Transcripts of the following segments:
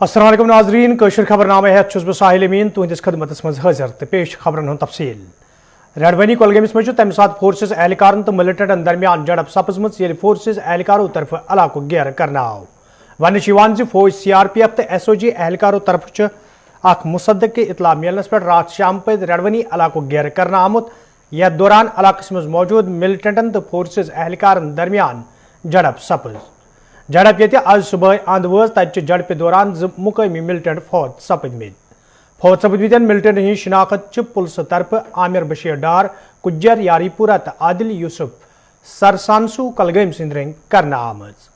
अस्सलाम वालेकुम नाज़रीन कशर खबरनामे है बह साहिल अमीन तुहंदिस खदमतस मज हाजिर तो पेश खबरन हूं तफसील रेडवनी कोलगमस मज तम सात फोर्सेस एहलकारन तो मिलिटेंटन दरमियान झड़प सपजम ये फोर्सेस एहलकारों तरफ इलाको घेर करना आव वन फौज CRPF तो SOG एहलकारों तरफ मुसद्दक के इतला मिलनस पे रात शाम पे रेडवनी इलाको घेर करना आमुत यथ दौरान इलाकस मज मौजूद मिलिटेंटन तो फोर्सेस एहलकारन दरमियान झड़प सपज झड़प ये आज सुबह अंद वज तत झड़प दौरान मुकामी मिलिटेंट फौत सपदमित मिलिटेंट हज शिनाख्त पुलिस तरफ आमिर बशीर डार कुज्जर यारीपुरा तो आदिल यूसुफ सरसानसू कलगम सद रंग करना आमज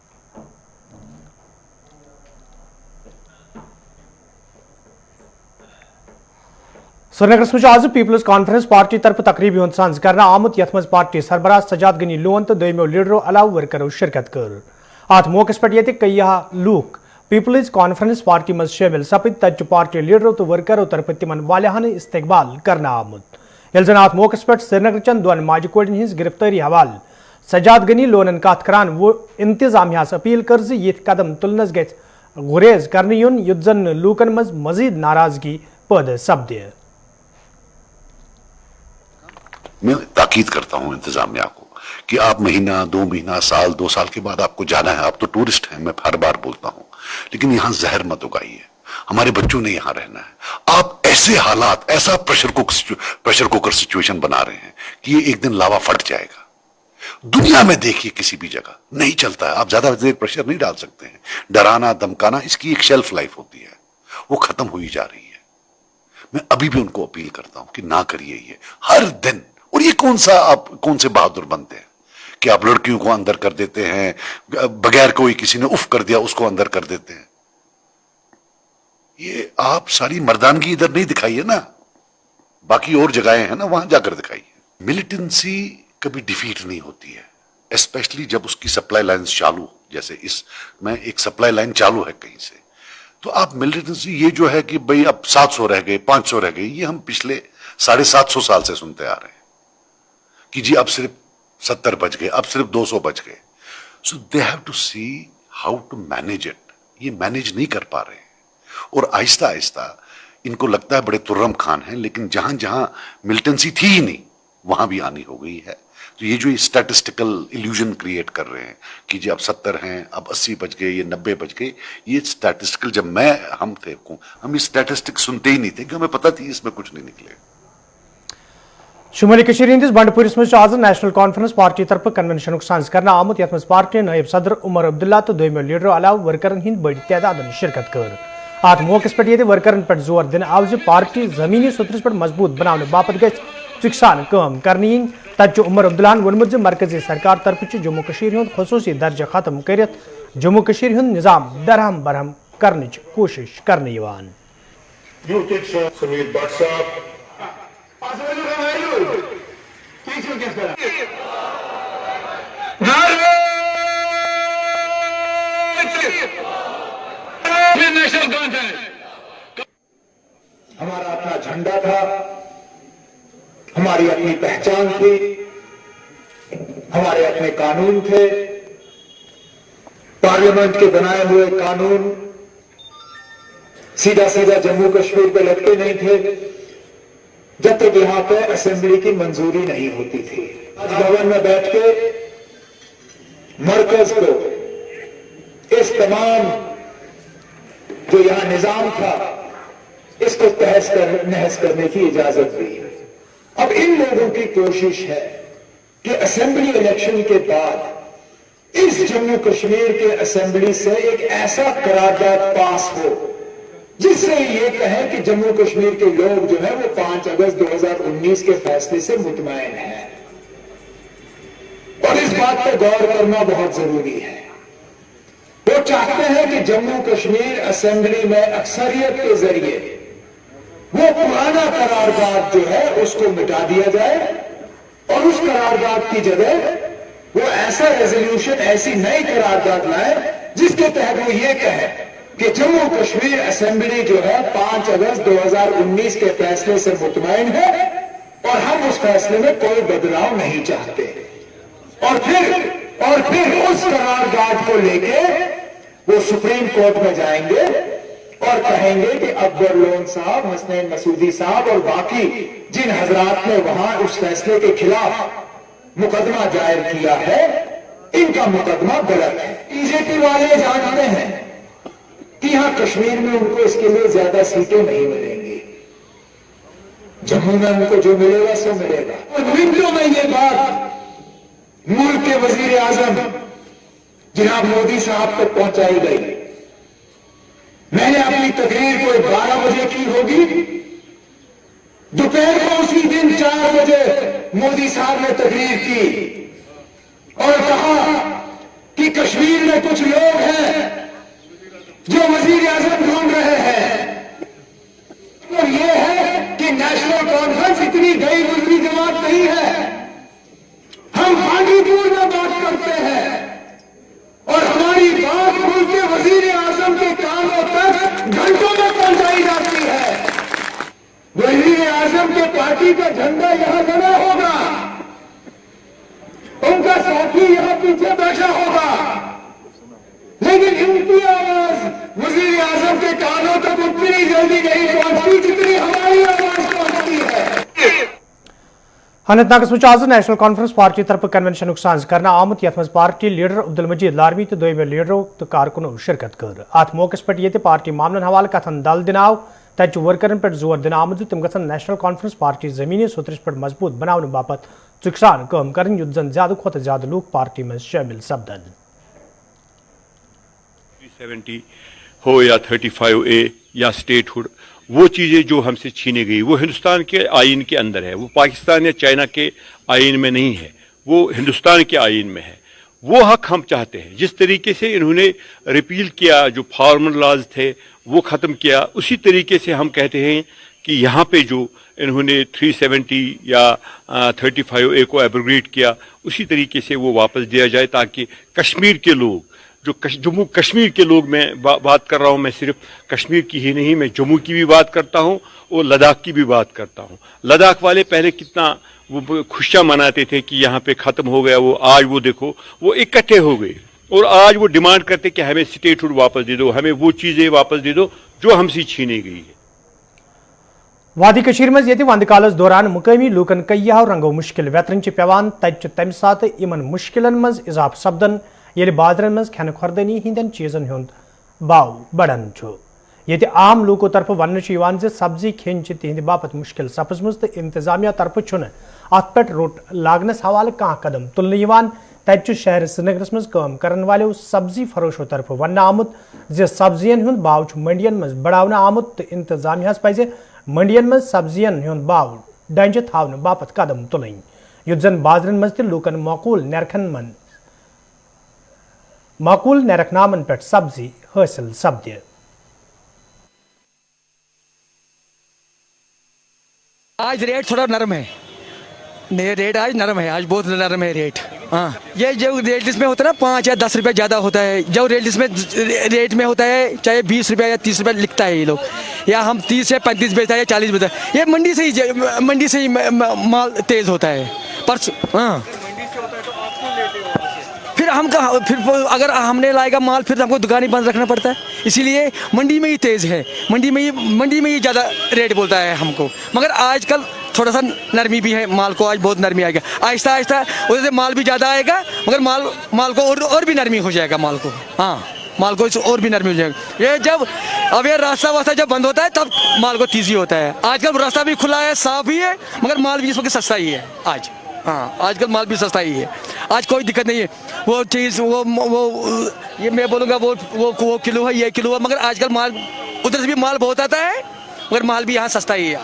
श्रीनगर मज आज पीपल्स कॉन्फ्रेंस पार्टी तरफ तकरीब हूं सांज करना आमुत यथ मज पार्टी सरबराह सजाद गनी लोन तो दोमो लीडरों अलाव वर्करों शिरकत कर अत मौके पे कई लूक पीपल्स कॉन्फ्रेंस पार्टी मज शामिल सपद तत पार्टी लीडरों तो वर्करों तरफ तिमन वालियान इस्तकबाल करना आमुत यल जन अत मौके पे श्रीनगर चन दोन माज कोड़न हज गिरफ्तारी हवाल सजाद गनी लोनन कत करान वो इंतजामियास अपील कर यथ कदम तुलनस गज गुरेज करने युन युत जन लूकन मज मजीद नाराजगी पैदा सपदे। मैं ताकीद करता हूं इंतजामिया को कि आप महीना 2 महीना साल 2 साल के बाद आपको जाना है, आप तो टूरिस्ट हैं, मैं हर बार बोलता हूं, लेकिन यहां जहर मत उगाइए, हमारे बच्चों ने यहां रहना है। आप ऐसे हालात, ऐसा प्रेशर कुकर सिचुएशन बना रहे हैं कि ये एक दिन लावा फट जाएगा। दुनिया में देखिए किसी भी जगह नहीं चलता है, आप ज्यादा देर प्रेशर नहीं डाल सकते हैं। डराना धमकाना, इसकी एक शेल्फ लाइफ होती है, वो खत्म हुई जा रही है। मैं अभी भी उनको अपील करता हूं कि ना करिए ये हर दिन। और ये कौन से बहादुर बनते हैं कि आप लड़कियों को अंदर कर देते हैं, बगैर कोई किसी ने उफ कर दिया उसको अंदर कर देते हैं। ये आप सारी मर्दानगी इधर नहीं दिखाइए ना, बाकी और जगहें हैं ना, वहां जाकर दिखाइए। मिलिटेंसी कभी डिफीट नहीं होती है, स्पेशली जब उसकी सप्लाई लाइन चालू, जैसे मैं एक सप्लाई लाइन चालू है कहीं से, तो आप मिलिटेंसी ये जो है कि भाई अब 700 रह गए, 500 रह गए, ये हम पिछले 750 साल से सुनते आ रहे हैं कि जी अब सिर्फ 70 बच गए, अब सिर्फ 200 बच गए। So they have to see how to manage it. ये मैनेज नहीं कर पा रहे हैं और आहिस्ता आहिस्ता इनको लगता है बड़े तुर्रम खान हैं, लेकिन जहां जहां मिलिटेंसी थी ही नहीं वहां भी आनी हो गई है। तो ये जो स्टैटिस्टिकल इल्यूजन क्रिएट कर रहे हैं कि जी अब 70 हैं, अब 80 बच गए, ये 90 बच गए, ये स्टैटिस्टिकल, जब हम थे, हम ये स्टैटिस्टिक सुनते ही नहीं थे, कि हमें पता थी इसमें कुछ नहीं निकले। शुमाली हंदिस बंडपुरस मज आज नेशनल कॉन्फ्रेंस पार्टी तरफ कन्वेंशन सांज करना आमुत यथ मज पार्टी नायब सदर उमर अब्दुल्ला तो दोमो लीडरों अलाव वर्करन हंद बड़ तादाद शिरकत कर। अत मौके पे वर्करन पे जोर दिन आव पार्टी जमीनी सुतरस पे मजबूत बनाने बापत गि चुकसान काम करनी इन। तत उमर अब्दुल्ला वोनमुत मरकजी सरकार तरफ जम्मू कश्मीर हुंद खसूसी दर्जा खत्म कर जम्मू कश्मीर हुंद निजाम दरहम बरहम करने कोशिश करने यवान। हमारा अपना झंडा था, हमारी अपनी पहचान थी, हमारे अपने कानून थे। पार्लियामेंट के बनाए हुए कानून सीधा सीधा जम्मू कश्मीर पे लगते नहीं थे जब तक यहां पे असेंबली की मंजूरी नहीं होती थी। आज भवन में बैठ के मरकज को इस तमाम जो यहां निजाम था इसको नहस करने की इजाजत दी। अब इन लोगों की कोशिश है कि असेंबली इलेक्शन के बाद इस जम्मू कश्मीर के असेंबली से एक ऐसा करारदाद पास हो जिससे ये कहें कि जम्मू कश्मीर के लोग जो है वो 5 अगस्त 2019 के फैसले से मुतमईन हैं। और इस बात पर गौर करना बहुत जरूरी है। वो चाहते हैं कि जम्मू कश्मीर असेंबली में अक्सरियत के जरिए वो पुराना करारदाद जो है उसको मिटा दिया जाए और उस करारदाद की जगह वो ऐसा रेजोल्यूशन, ऐसी नई करारदाद लाए जिसके तहत वो ये कहे कि जम्मू कश्मीर असेंबली जो है 5 अगस्त 2019 के फैसले से मुतमईन है और हम उस फैसले में कोई बदलाव नहीं चाहते। और फिर उस करारदाद को लेके वो सुप्रीम कोर्ट में जाएंगे اور کہیں گے کہ اکبر لون صاحب, حسنین مسعودی صاحب اور باقی جن حضرات نے وہاں اس فیصلے کے خلاف مقدمہ دائر کیا ہے, ان کا مقدمہ غلط ہے. بی جے پی والے جانتے ہیں کہ یہاں کشمیر میں ان کو اس کے لیے زیادہ سیٹیں نہیں ملیں گی, جموں میں ان کو جو ملے گا سو ملے گا. ویڈیو میں یہ بات ملک کے وزیر اعظم جناب مودی صاحب تک پہنچائی گئی. میں نے اپنی تقریر کو 12 بجے کی ہوگی, دوپہر کو اسی دن 4 بجے مودی صاحب نے تقریر کی اور کہا کہ کشمیر میں کچھ لوگ ہیں جو وزیر اعظم ڈھونڈ رہے ہیں, اور یہ ہے کہ نیشنل کانفرنس اتنی گئی گزری جماعت نہیں ہے. ہم بانڈی پور میں بات کرتے ہیں اور ہماری بات ملک کے وزیر اعظم کے کانوں تک گھنٹوں میں پہنچائی جاتی ہے. وزیر اعظم کے پارٹی کا جھنڈا یہاں لگا ہوگا, ان کا ساتھی یہاں پیچھے بیٹھا ہوگا, لیکن ان کی آواز وزیر اعظم کے کانوں تک اتنی جلدی نہیں پہنچتی جتنی ہماری آواز پہنچتی ہے. اننت ناگس مجھ آز نیشنل کانفرنس پارٹی طرف کنونشن ساز کرنا آمت یت مز پارٹی لیڈر عبدالمجید لارمی تو دویمو لیڈرو تو کارکنو شرکت کر. ات موقع پہ یہ پارٹی معاملن حوالہ کتن دل دن آو, تت ورکرن پہ زور دن آمت تم گھن نیشنل کانفرنس پارٹی زمینی سترس پہ مضبوط بنانے باپت چکسان کام کرن یت زن زیادہ کھت زیادہ لوگ پارٹی میں شامل سپدن. 370 ہو یا 35A یا اسٹیٹ ہوڈ, وہ چیزیں جو ہم سے چھینی گئی وہ ہندوستان کے آئین کے اندر ہے, وہ پاکستان یا چائنا کے آئین میں نہیں ہے, وہ ہندوستان کے آئین میں ہے. وہ حق ہم چاہتے ہیں. جس طریقے سے انہوں نے ریپیل کیا, جو فارمل لاز تھے وہ ختم کیا, اسی طریقے سے ہم کہتے ہیں کہ یہاں پہ جو انہوں نے 370 یا 35A کو ایبروگیٹ کیا, اسی طریقے سے وہ واپس دیا جائے, تاکہ کشمیر کے لوگ, جو جموں کشمیر کے لوگ, میں بات کر رہا ہوں, میں صرف کشمیر کی ہی نہیں, میں جموں کی بھی بات کرتا ہوں اور لداخ کی بھی بات کرتا ہوں. لداخ والے پہلے کتنا وہ خوشیاں مناتے تھے کہ یہاں پہ ختم ہو گیا, وہ آج وہ دیکھو وہ اکٹھے ہو گئے اور آج وہ ڈیمانڈ کرتے کہ ہمیں اسٹیٹ ہوڈ واپس دے دو, ہمیں وہ چیزیں واپس دے دو جو ہم سے چھینی گئی ہے. وادی کشیر مز یہ وند کالس دوران مقامی لوکن کئیو رنگو مشکل ویترن پیوان, تت تمہ سات ان مشکلن مز اضافہ سپدن یل بازرن مز کھین خوردنی ہندین چیزن ہند باو بڑھان. یہ عام لوکو طرف ون سبزی کھین تہند باپت مشکل سپزمز تو انتظامیہ طرف ات پہ روٹ لاگنس حوالہ کھانا قدم تلنے. تت شہر سرینگرس مز کام کرن والو سبزی فروشو طرف ون آمت سبزین ہند باو منڈین مز بڑھانا آمت تو انتظامیہ پزِ منڈین مز سبزین ہند باو ڈنجہ تھاؤن باپت قدم تلن, یت زن بازرن مز تہ لوکن معقول نیرخ نامن پہ سبزی حاصل سپدِ. آج ریٹ تھوڑا نرم ہے, ریٹ آج نرم ہے, آج بہت نرم ہے ریٹ. ہاں, یہ جو ریٹ لسٹ میں ہوتا ہے نا 5 یا 10 روپے زیادہ ہوتا ہے, جو ریٹ میں ہوتا ہے چاہے 20 روپے یا 30 روپے لکھتا ہے یہ لوگ, یا ہم 30 سے 35 بیچتا ہے یا 40 بیچتا ہے. یہ منڈی سے ہی مال تیز ہوتا ہے. ہاں, پھر اگر ہم نے لائے گا مال پھر ہم کو دکان ہی بند رکھنا پڑتا ہے, اسی لیے منڈی میں ہی تیز ہے, منڈی میں ہی زیادہ ریٹ بولتا ہے ہم کو. مگر آج کل تھوڑا سا نرمی بھی ہے مال کو, آج بہت نرمی آئے گا, آہستہ آہستہ ادھر سے مال بھی زیادہ آئے گا, مگر مال کو اور بھی نرمی ہو جائے گا مال کو. ہاں, مال کو اور بھی نرمی ہو جائے گا. یہ جب اب یہ راستہ جب بند ہوتا ہے تب مال کو تیزی ہوتا ہے. آج کل راستہ بھی کھلا ہے, صاف بھی ہے, مگر مال بھی اس وقت سستا ہی ہے آج. ہاں, آج کل مال بھی سستا ہی ہے, آج کوئی دقت نہیں ہے. وہ چیز وہ یہ میں بولوں گا وہ کلو ہے, یہ کلو ہے, مگر آج کل مال ادھر سے بھی مال بہت آتا ہے, مگر مال بھی یہاں سستا ہی ہے.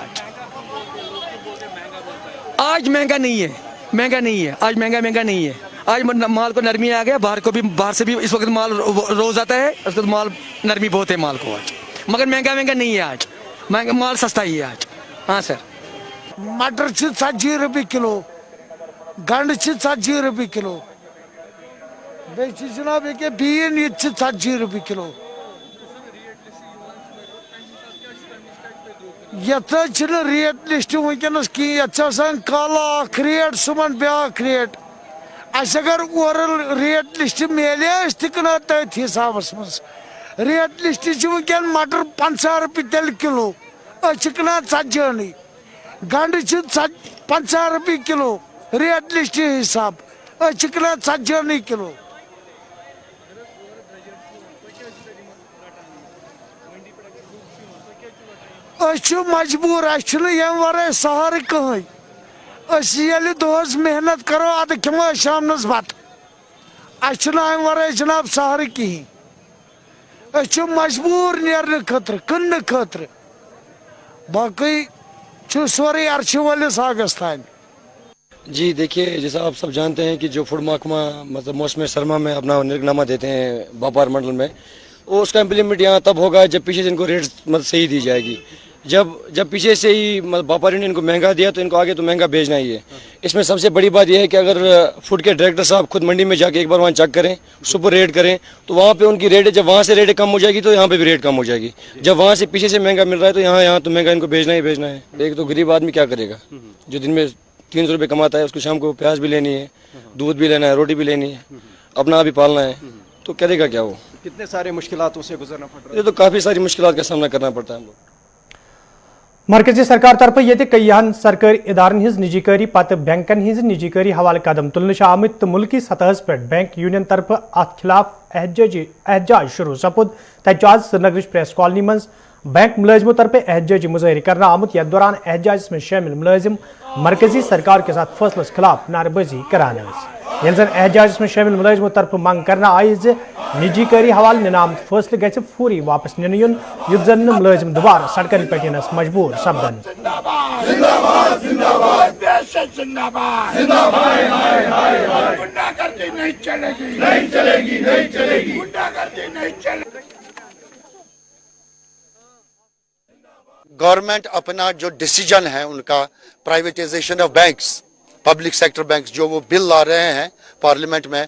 آج مہنگا نہیں ہے, آج مہنگا نہیں ہے. آج مال کو نرمی آ گیا, باہر سے بھی اس وقت مال روز آتا ہے, اس وقت مال نرمی بہت ہے مال کو آج, مگر مہنگا نہیں ہے آج, مال سستا ہی ہے آج. ہاں سر, مٹر 40 روپے کلو, گنڈ 40 روپے کلو, بیچ جناب یہ بین یہ 40 روپے کلو. یت ریٹ لسٹ ونکس کھین کالہ اخ ریٹ صبح بیاکھ ریٹ. اس اگر اورل ریٹ لسٹ میلے تہ کنو تھی حسابس مز, रेट लिस्ट वनकन मटर 50 रुपये तेल किलो कलान 40 गंड 50 रुपये किलो रेट लिस्ट हिसाब कलान 40 किलो मजबूर यम वर सहारे कहें दोस मेहनत करो अद खमो शाम बत अम वर जनाब सहारे कहें मजबूर नेरने खतर कन्न खतर बाकी सोरे अर्श वालिस आगस तान। जी देखिए, जैसा आप सब जानते हैं कि जो फूड महकमा मतलब मौसम सरमा में अपना निर्गनामा देते हैं व्यापार मंडल में, वो उसका इम्प्लीमेंट यहाँ तब होगा जब पीछे से इनको रेट मतलब सही दी जाएगी। जब पीछे से ही व्यापारियों ने इनको महंगा दिया तो इनको आगे तो महंगा भेजना ही है। इसमें सबसे बड़ी बात यह है कि अगर फूड के डायरेक्टर साहब खुद मंडी में जाके एक बार वहाँ चेक करें, सुपर रेट करें, तो वहाँ पे उनकी रेट, जब वहाँ से रेट कम हो जाएगी तो यहाँ पे भी रेट कम हो जाएगी। जब वहाँ से पीछे से महंगा मिल रहा है तो यहाँ तो महंगा इनको भेजना ही भेजना है। एक तो गरीब आदमी क्या करेगा, जो दिन में 300 रुपये कमाता है, उसको शाम को प्याज भी लेनी है, दूध भी लेना है, रोटी भी लेनी है, अपना भी पालना है, तो करेगा क्या वो? कितने सारे मुश्किलातों से गुजरना पड़ रहा है। ये तो काफ़ी सारी मुश्किलात का सामना करना पड़ता है हमको। मरकजी सरकार तरफ ये कईयान सरकारी इदारन हिज निजीकारी पत बैंकन हिज निजीकारी हवाले कदम तुलने आमत तो मुल्की सतह पे बैंक यूनियन तरफ अत खिलाफ एहजाज शुरू सपुद। तज आज श्रीनगर प्रेस कॉलोनी मं बैंक मुलाजिमों तरफ एहजाजी मुजाहरे करना आमुत। यथ दौरान एहजाज में शामिल मुलाजिम मरकजी सरकार के साथ फैसलस खिलाफ नारेबाजी करान। ये जन एहजाज में शामिल मुलाजिमों तरफ मांग करना आई निजीकारी हवाले निनाम फैसले गि फौरी वापस निन युन युथ जन मुलाजिम दोबारा सड़कन पे यनस मजबूर सपदन। गवर्नमेंट अपना जो डिसीजन है उनका privatisation of banks, public sector banks, जो वो बिल ला रहे हैं पार्लियामेंट में,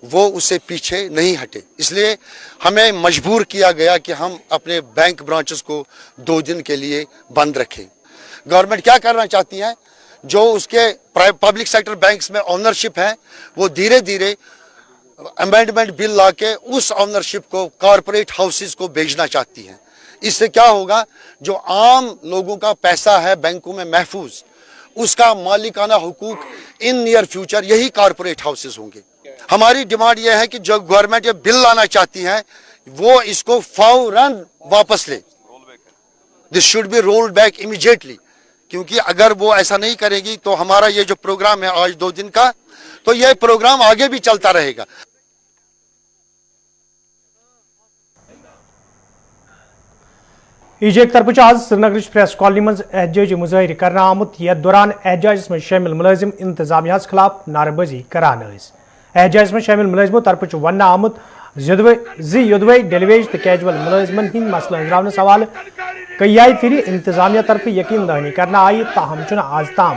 वो उससे पीछे नहीं हटे। इसलिए हमें मजबूर किया गया कि हम अपने बैंक ब्रांचेस को 2 दिन के लिए बंद रखें। गवर्नमेंट क्या करना चाहती है, जो उसके पब्लिक सेक्टर बैंक्स में ओनरशिप है वो धीरे धीरे अमेंडमेंट बिल ला के उस ओनरशिप को कॉरपोरेट हाउसेस को बेचना चाहती है। इससे क्या होगा, जो आम लोगों का पैसा है बैंकों में महफूज, उसका मालिकाना हुकूक इन नियर फ्यूचर यही कॉरपोरेट हाउसेस होंगे। हमारी डिमांड यह है कि जो गवर्नमेंट ये बिल लाना चाहती है वो इसको फौरन वापस ले। This should be rolled back immediately, क्योंकि अगर वो ऐसा नहीं करेगी तो हमारा ये जो प्रोग्राम है आज 2 दिन का, तो ये प्रोग्राम आगे भी चलता रहेगा। एक तरफ आज श्रीनगर प्रेस कॉलोनी मं एहजाजी मुजाहरे करना आमुत। यथ दौरान एहजाज में शामिल मुलाजिम इंतजामिया खिलाफ नारेबाजी करान। एहजाज में शामिल मुलाजिमों तरफ वन आमुत युदवे डेलीवेज तो कैजुअल मुलाजिमन हिंद मसला अंजरावनस हवाले कई फिर इंतजामिया तरफ यकीन दहानी करना आई, ताहम चुना आज ताम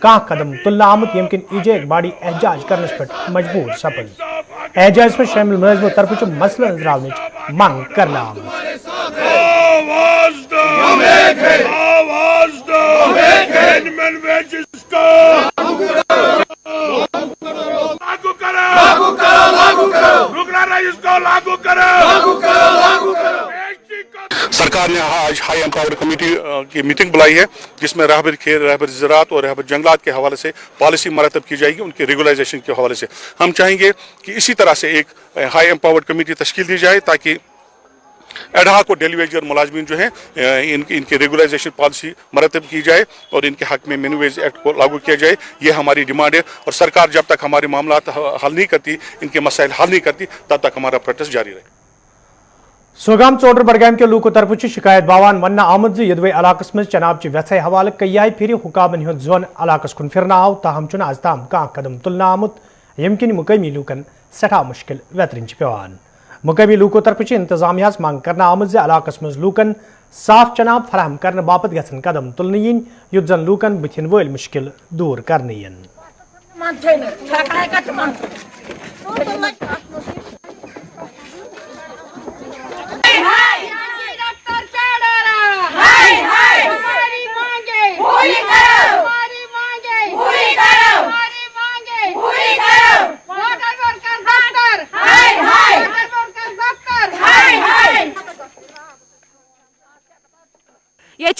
कह कदम तुलना आमुत यमकिन एक बाड़ी एहजाज करने पर मजबूर सपद। एहजाज में शामिल मुलाजिमों तरफ मसला अंजरावनच मांग करना आमुत। सरकार ने आज हाई एम्पावर्ड कमेटी की मीटिंग बुलाई है, जिसमें रहबर खेल, रहबर ज़राअत और रहबर जंगलात के हवाले से पॉलिसी मरतब की जाएगी, उनके रेगुलाइजेशन के हवाले से। हम चाहेंगे कि इसी तरह से एक हाई एम्पावर्ड कमेटी तश्कील दी जाए ताकि एडहाक और डेली वेज मुलाजमीन जो हैं इनके रेगुलाइजेशन पॉलिसी मरतब की जाए और इनके हक में मिनिमम वेज एक्ट को लागू किया जाए। ये हमारी डिमांड है और सरकार जब तक हमारे मामला हल नहीं करती, इनके मसाइल हल नहीं करती, तब तक हमारा प्रोटेस्ट जारी रहे। सोगाम चोडर बडगाम के लूको तरफ शिकायत बावान वन आमद यदवे इलाकस मं चनाब व्यथ हवाले कई फिर हुकामन हूं जोन इलाकस कुन फिरना आव, ताहम चुन आज ताम कह कदम तुलना आमुत यमकिन मुकामी लूकन सठा मुश्किल वेतरन पेवान। मुकामी लूको तरफ इंतजामिया मांग करना आमद इलाकस मं लूकन साफ चनाब फराहम करने बापत गसन कदम तुलने yin युथ जन लूकन बुथिन वल मुश्किल दूर करने yin।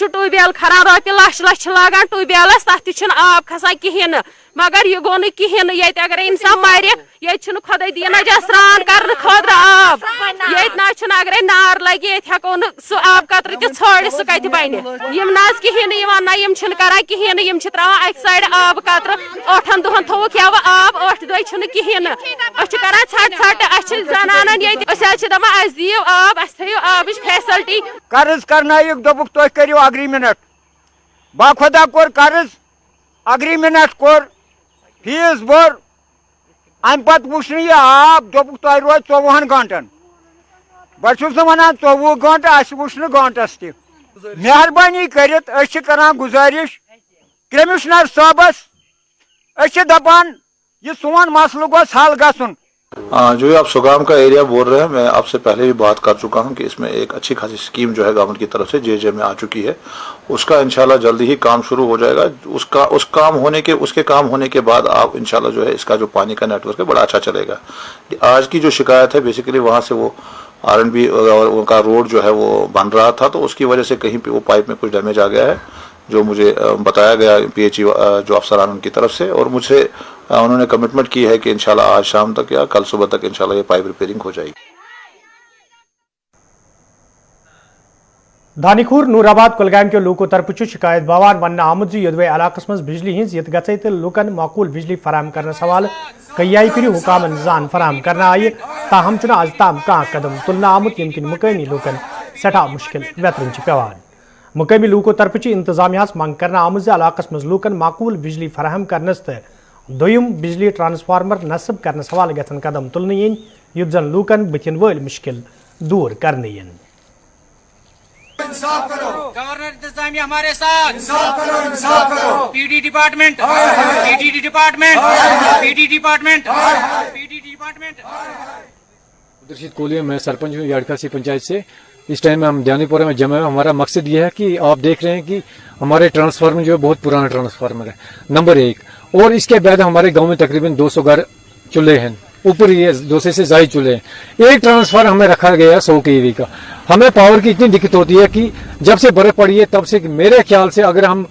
ٹیوبویل خراب رۄپیہِ لچھ لچھ لاگان ٹیوبویلس تتھ تہِ چھُنہٕ آب کھسان کِہیٖنۍ نہٕ مگر یہِ گوٚو نہٕ کِہیٖنۍ نہٕ ییٚتہِ اگر انسان مرِ ییٚتہِ چھُنہٕ خۄدا دیٖن نجا سرٛان کرنہٕ خٲطرٕ آب ییٚتہِ نہ چھُنہٕ اگرے نار لگہِ ییٚتہِ ہٮ۪کو نہٕ سُہ آب قطرٕ تہِ ژھٲنٛڈِتھ سُہ کتہِ بنہِ یِم نہ حظ کِہیٖنۍ نہٕ یِوان نہ یِم چھِنہٕ کران کِہیٖنۍ نہٕ یِم چھِ تراوان اکہِ سایڈٕ آب قطرٕ 8 دۄہن تھوٚوُکھ یوٕ آب 8 دۄہ چھُنہٕ کِہیٖنۍ نہٕ أسۍ چھِ کران ژھٹھ ژھٹھ اَسہِ چھِ زنانن ییٚتہِ أسۍ حظ چھِ دپان اَسہِ دِیِو آب اَسہِ تھٲیِو آبٕچ فیسلٹی قرض کرنٲیِکھ دوٚپُکھ تُہۍ کٔرِو اگریمنٹ باخۄدا کوٚر قرض اگریمنٹ کوٚر فیٖس بوٚر امہِ پتہٕ وٕچھ نہٕ یہِ آب دوٚپُکھ تۄہہِ روزِ 24 گٲنٛٹن بہٕ چھُس نہٕ ونان 24 گٲنٛٹہٕ اَسہِ وٕچھ نہٕ گٲنٛٹس تہِ مہربٲنی کٔرِتھ أسۍ چھِ کران گُزٲرِش کٔمِشنر صٲبس أسۍ چھِ دپان یہ سون مسلہٕ گوٚژھ حل گژھُن جو یہ آپ سوگام کا ایریا بول رہے ہیں میں آپ سے پہلے بھی بات کر چکا ہوں کہ اس میں ایک اچھی خاصی اسکیم جو ہے گورنمنٹ کی طرف سے جے میں آ چکی ہے اس کا انشاءاللہ جلدی ہی کام شروع ہو جائے گا اس کے کام ہونے کے بعد آپ انشاءاللہ جو ہے اس کا جو پانی کا نیٹ ورک ہے بڑا اچھا چلے گا آج کی جو شکایت ہے بیسیکلی وہاں سے وہ RNB کا روڈ جو ہے وہ بن رہا تھا تو اس کی وجہ سے کہیں پہ وہ پائپ میں کچھ ڈیمیج آ گیا ہے جو مجھے بتایا گیا PHE جو افسران ان کی طرف سے اور مجھے انہوں نے کمٹمنٹ کی ہے کہ انشاءاللہ آج شام تک یا کل صبح تک انشاءاللہ یہ پائپ ریپیئرنگ ہو جائے گی دھانی کھور نورآباد کلگام کے لوکو طرف شکایت باوان ون آمت یدوے علاقس مز بجلی ہز یت گژھے تو لوکن معقول بجلی فراہم کرنس حوالہ کئی پھر حکامن زان فراہم کرنا آئی تاہم چھ آز تام کھانا قدم تلنا آمت یم کن مقامی لوکن سٹھا مشکل ویترن پیوان مقامی لوکو طرف انتظامیہ منگ کرنا آمت علاقس مز لوکن معقول بجلی فراہم کرنس تو دویم بجلی ٹرانسفارمر نصب کرنس حوالہ گھن قدم تلن ین یت زن لوکن بتن ول مشکل دور کرنے ین گورنر انتظامیہ ہمارے ساتھ PD ڈپارٹمنٹ عبدالرشید کولی میں سرپنچ ہوں یاڑکاسی پنچایت سے اس ٹائم میں ہم دھانی پورہ میں جمع ہے ہمارا مقصد یہ ہے کہ آپ دیکھ رہے ہیں کہ ہمارے ٹرانسفارمر جو ہے بہت پرانا ٹرانسفارمر ہے نمبر 1 اور اس کے بعد ہمارے گاؤں میں تقریباً 200 گھر چولہے ہیں اوپر یہ 200 سے زائد چولہے ہیں ایک ٹرانسفارمر ہمیں رکھا گیا ہے 100 kV کا ہمیں پاور کی اتنی دقت ہوتی ہے کہ جب سے برف پڑی ہے تب سے میرے خیال سے اگر ہم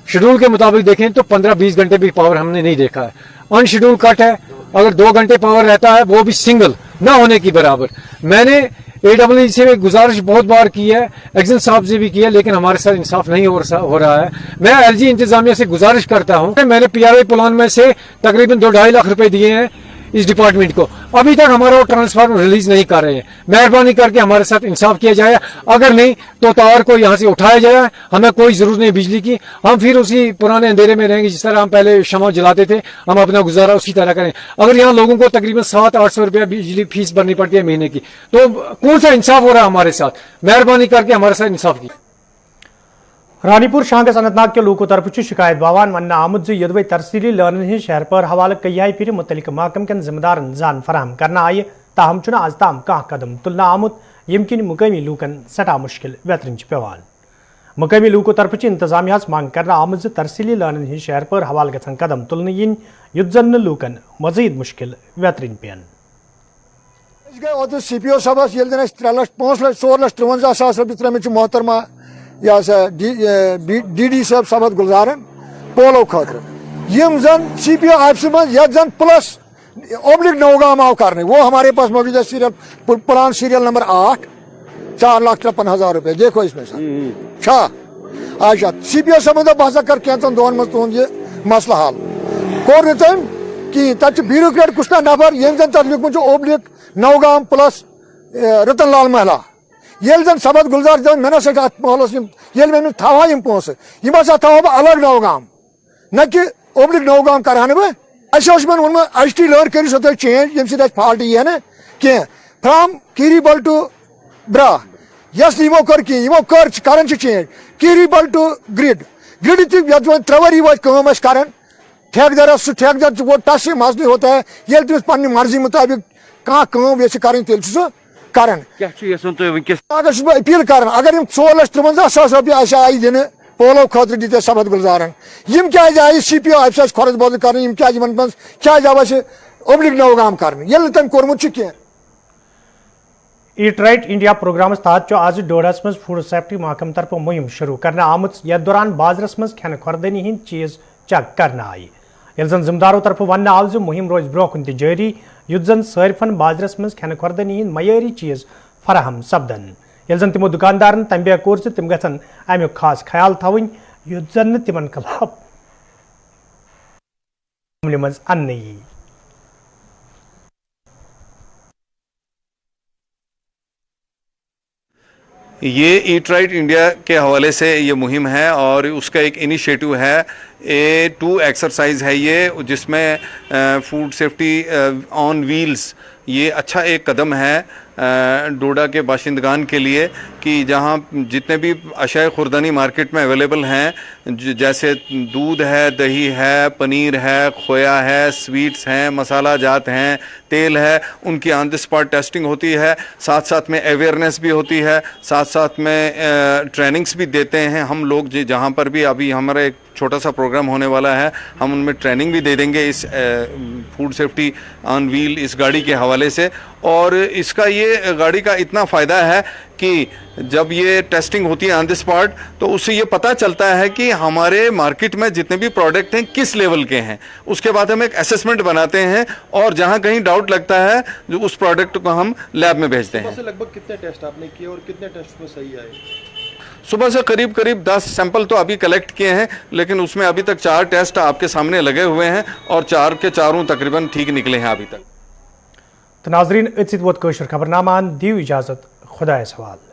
شیڈول کے مطابق دیکھیں تو 15-20 گھنٹے بھی پاور ہم نے نہیں دیکھا ہے ان شیڈول کٹ ہے اگر 2 گھنٹے پاور رہتا ہے وہ بھی سنگل نہ ہونے کی برابر میں نے AWE سے گزارش بہت بار کی ہے ایکشن صاحب سے بھی کی ہے لیکن ہمارے ساتھ انصاف نہیں ہو رہا ہے میں LG انتظامیہ سے گزارش کرتا ہوں میں نے PRA پلان میں سے تقریباً 2-2.5 لاکھ روپے دیے ہیں اس ڈپارٹمنٹ کو ابھی تک ہمارا وہ ٹرانسفارمر ریلیز نہیں کر رہے ہیں مہربانی کر کے ہمارے ساتھ انصاف کیا جائے اگر نہیں تو تار کو یہاں سے اٹھایا جائے ہمیں کوئی ضرورت نہیں بجلی کی ہم پھر اسی پرانے اندھیرے میں رہیں گے جس طرح ہم پہلے شمع جلاتے تھے ہم اپنا گزارا اسی طرح کریں اگر یہاں لوگوں کو تقریباً 700-800 روپیہ بجلی فیس بھرنی پڑتی ہے مہینے کی تو کون سا انصاف ہو رہا ہے ہمارے ساتھ مہربانی کر کے ہمارے ساتھ انصاف کی رانی پور شانگس اننت ناگ کے لوکو طرف شکایت باوان ون آمت یدوے ترسیلی لرنن ہند شہر پر حوالہ کئی پھر متعلق محکم کن ذمہ دارن زان فراہم کرنا آئی تاہم چھ آز تام کھانا قدم تلنا آمت یم کن مقامی لوکن سٹھا مشکل ویترن پیوان مقامی لوکو طرف انتظامیہ منگ کرنا آمت ترسیلی لرنن ہند شہر پر حوالہ گھن قدم تلن ین یت زن لوکن مزید مشکل ویترن پین گئی CPO صاحبس 3,5,4,53,000 رۄپیہِ ترٛٲمٕتۍ چھِ محترمہ یہ سا DD صاحب سبد گلزارن پولو خاطر یم زن CPO آفس من یت زن پلس اوبلک نوگام آو کرنے وہ ہمارے پاس موجود ہے سیریل پلان سیریل نمبر 8 4,53,000 روپے دیکھو اس میں سر اچھا CPO صاحب دپ بہت کر کینچن دون من تہد یہ مسئلہ حل کور نہ تم کہین تک بیوروکریٹ کچھ نفر یم زن تک لکھمت اوبلک نوگام پلس رتن لال محلہ یل زن سبد گلزار دن میں نسا ات محلس یل میں تھاوا یم پونسہ یم ہسا تھاوا بہ الگ نوگام نہ کہ اوبلک نوگام کرہا نہ بہ اس من وونمت HT لرن کرو سا تھی چینج یم سب فالٹ یہ نا کی فرام کیریبل ٹو برا یس یمو کر کی یمو کران چینج کیریبل ٹو گرڈ گرڈ تھی یت ترے ؤری کام کران ٹھیکدر سہ ٹھیکدر وہ ٹس سے مسئلہ ہوتا ہے یل تمس پنہ مرضی مطابق کھانا کام یھ کریں تیل سہ کران اگر بہ اپیل کران اگر 4,53,000 روپیہ آئی دن پولو خاطر دیتے سبد گلزارن یم کیازِ آئی CPO آفس کھۄرس بدل کرنے یم کیازِ یمن منٛز کیازِ آو اسہِ اوبلک نوگام کرنے ییٚلہِ نہٕ تٔمۍ کوٚرمُت چھُ کینٛہہ ईट राइट इंडिया प्रोग्राम तहत आज डोडस मज फूड सेफ्टी महकम तरफ मुहिम शुरू करने आमत यथ दौरान बाजरस मज खेन खुरदनी हंद चीज चेक करने आई यल जन जिम्मेदारों तरफ वन आव जो मुहिम रोज ब्रो कुन जारी युद्ध जन सारिफन बाजरस मज खेन खुरदनी हंद मयारी चीज फराहम सपदन यल जन तिमो दुकानदारन तंबे कोर तिम गन अमुक खास ख्याल थवन युद्ध जन तिमन खिलाफ मज अन्न यी। ये ईट राइट इंडिया के हवाले से ये मुहिम है और उसका एक इनिशिएटिव है A2 एक्सरसाइज है ये, जिसमें फूड सेफ्टी ऑन व्हील्स ये अच्छा एक कदम है डोडा के बाशिंदगान के लिए कि जहाँ जितने भी अशाए खुर्दानी मार्केट में अवेलेबल हैं, जैसे दूध है, दही है, पनीर है, खोया है, स्वीट्स हैं, मसाला जात हैं, तेल है, उनकी ऑन द स्पॉट टेस्टिंग होती है। साथ साथ में अवेयरनेस भी होती है, साथ साथ में ट्रेनिंग्स भी देते हैं हम लोग। जहाँ पर भी अभी हमारा एक छोटा सा प्रोग्राम होने वाला है, हम उनमें ट्रेनिंग भी दे देंगे इस फूड सेफ्टी ऑन व्हील इस गाड़ी के हवाले से। और इसका ये गाड़ी का इतना फ़ायदा है कि जब ये टेस्टिंग होती है ऑन द स्पॉट तो उससे ये पता चलता है कि हमारे मार्केट में जितने भी प्रोडक्ट हैं किस लेवल के हैं। उसके बाद हम एक असेसमेंट बनाते हैं और जहाँ कहीं डाउट लगता है जो उस प्रोडक्ट को हम लैब में भेजते हैं। लगभग कितने टेस्ट आपने किए और कितने टेस्ट में सही आए? सुबह से करीब 10 सैंपल तो अभी कलेक्ट किए हैं, लेकिन उसमें अभी तक 4 टेस्ट आपके सामने लगे हुए हैं और 4 के 4 तकरीबन ठीक निकले हैं अभी तक। तो नाजरीन, वोत खबरनामान, दियो इजाजत, खुदा सवाल।